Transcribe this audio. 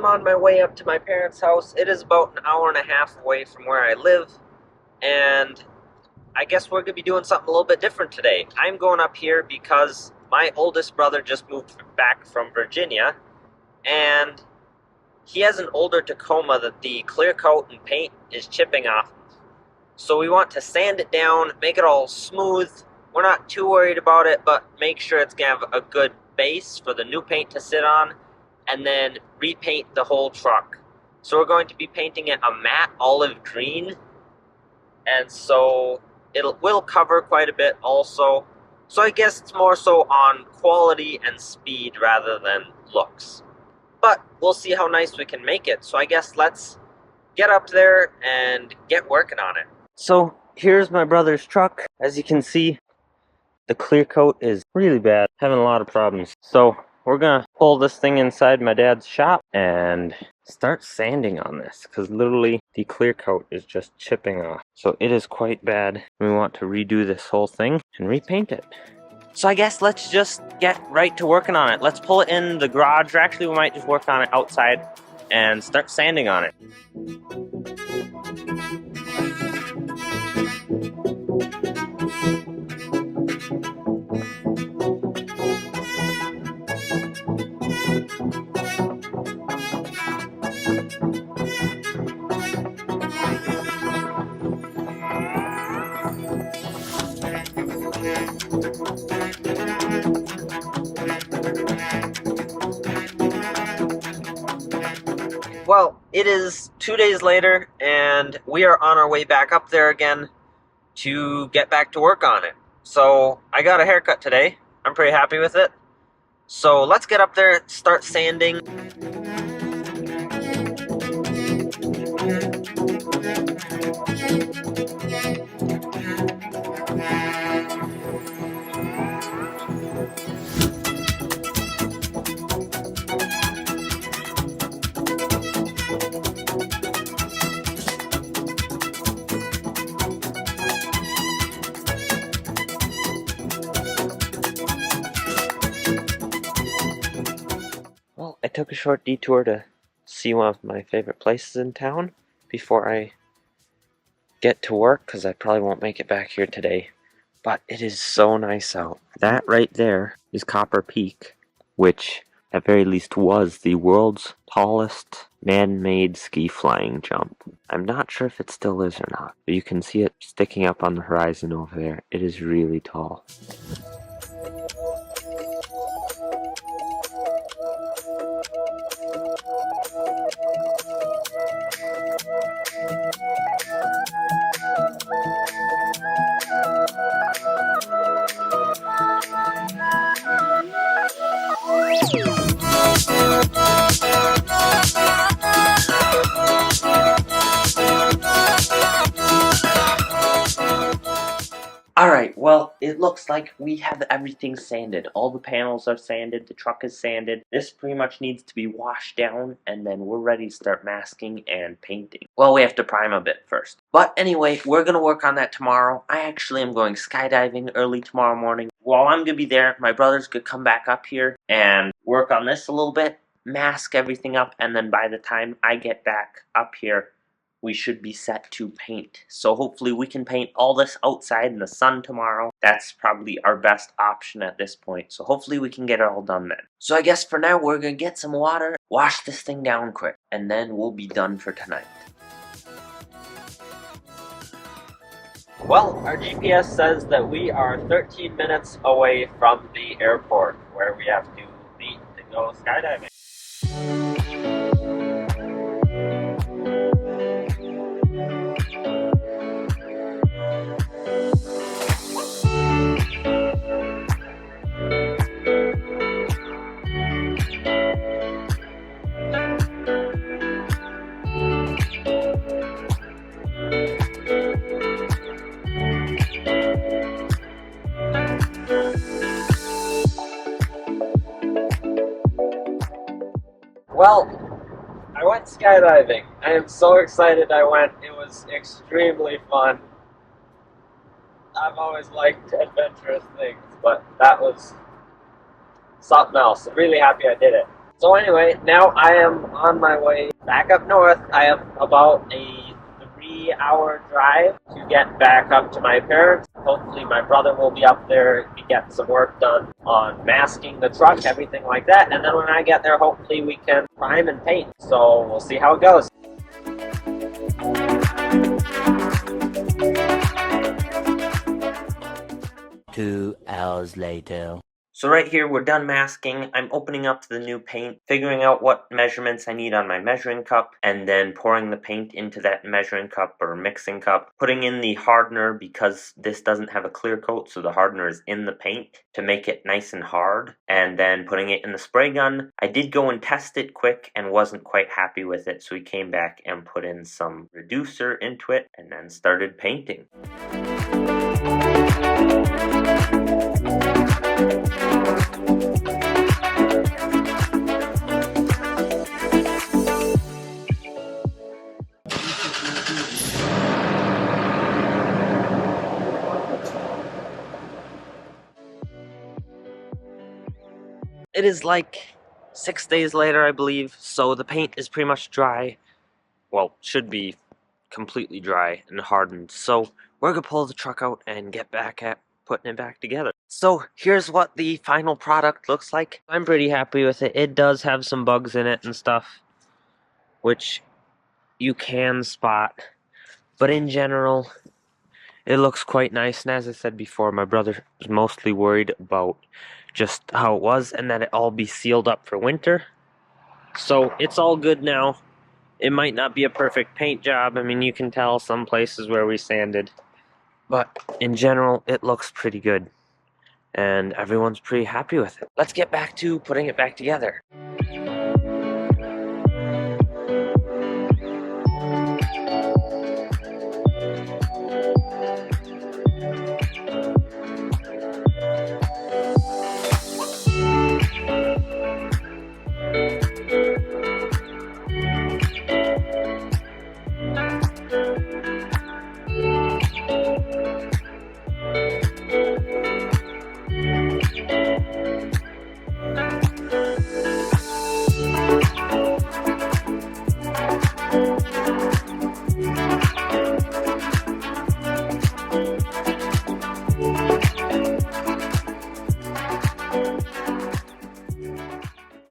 am on my way up to my parents' house. It is about an hour and a half away from where I live, and I guess we're going to be doing something a little bit different today. I'm going up here because my oldest brother just moved back from Virginia, and he has an older Tacoma that the clear coat and paint is chipping off. So we want to sand it down, make it all smooth. We're not too worried about it, but make sure it's going to have a good base for the new paint to sit on, and then repaint the whole truck. So we're going to be painting it a matte olive green, and so it will cover quite a bit also. So I guess it's more so on quality and speed rather than looks. But we'll see how nice we can make it. So I guess let's get up there and get working on it. So here's my brother's truck. As you can see, the clear coat is really bad, having a lot of problems. So we're gonna pull this thing inside my dad's shop and start sanding on this, because literally the clear coat is just chipping off. So it is quite bad. We want to redo this whole thing and repaint it. So I guess let's just get right to working on it. Let's pull it in the garage, or actually we might just work on it outside and start sanding on it. Well, it is 2 days later, and we are on our way back up there again to get back to work on it. So I got a haircut today. I'm pretty happy with it. So let's get up there, start sanding. Well, I took a short detour to see one of my favorite places in town before I get to work, because I probably won't make it back here today. But it is so nice out. That right there is Copper Peak, which at very least was the world's tallest man-made ski flying jump. I'm not sure if it still is or not, but you can see it sticking up on the horizon over there. It is really tall. Alright, well, it looks like we have everything sanded. All the panels are sanded, the truck is sanded. This pretty much needs to be washed down, and then we're ready to start masking and painting. Well, we have to prime a bit first. But anyway, we're going to work on that tomorrow. I actually am going skydiving early tomorrow morning. While I'm going to be there, my brothers could come back up here and work on this a little bit, mask everything up, and then by the time I get back up here, we should be set to paint. So hopefully we can paint all this outside in the sun tomorrow. That's probably our best option at this point. So hopefully we can get it all done then. So I guess for now we're gonna get some water, wash this thing down quick, and then we'll be done for tonight. Well, our GPS says that we are 13 minutes away from the airport where we have to meet to go skydiving. Well, I went skydiving. I am so excited I went. It was extremely fun. I've always liked adventurous things, but that was something else. I'm really happy I did it. So anyway, now I am on my way back up north. I have about a 3-hour drive to get back up to my parents. Hopefully my brother will be up there to get some work done on masking the truck, everything like that. And then when I get there, hopefully we can prime and paint. So we'll see how it goes. 2 hours later. So right here, we're done masking. I'm opening up the new paint, figuring out what measurements I need on my measuring cup, and then pouring the paint into that measuring cup or mixing cup, putting in the hardener because this doesn't have a clear coat, so the hardener is in the paint to make it nice and hard, and then putting it in the spray gun. I did go and test it quick and wasn't quite happy with it, so we came back and put in some reducer into it, and then started painting. It is like 6 days later, I believe, so the paint is pretty much dry. Well, should be completely dry and hardened. So we're gonna pull the truck out and get back at putting it back together. So here's what the final product looks like. I'm pretty happy with it. It does have some bugs in it and stuff, which you can spot. But in general, it looks quite nice. And as I said before, my brother was mostly worried about just how it was and that it all be sealed up for winter. So it's all good now. It might not be a perfect paint job. I mean, you can tell some places where we sanded. But in general, it looks pretty good. And everyone's pretty happy with it. Let's get back to putting it back together.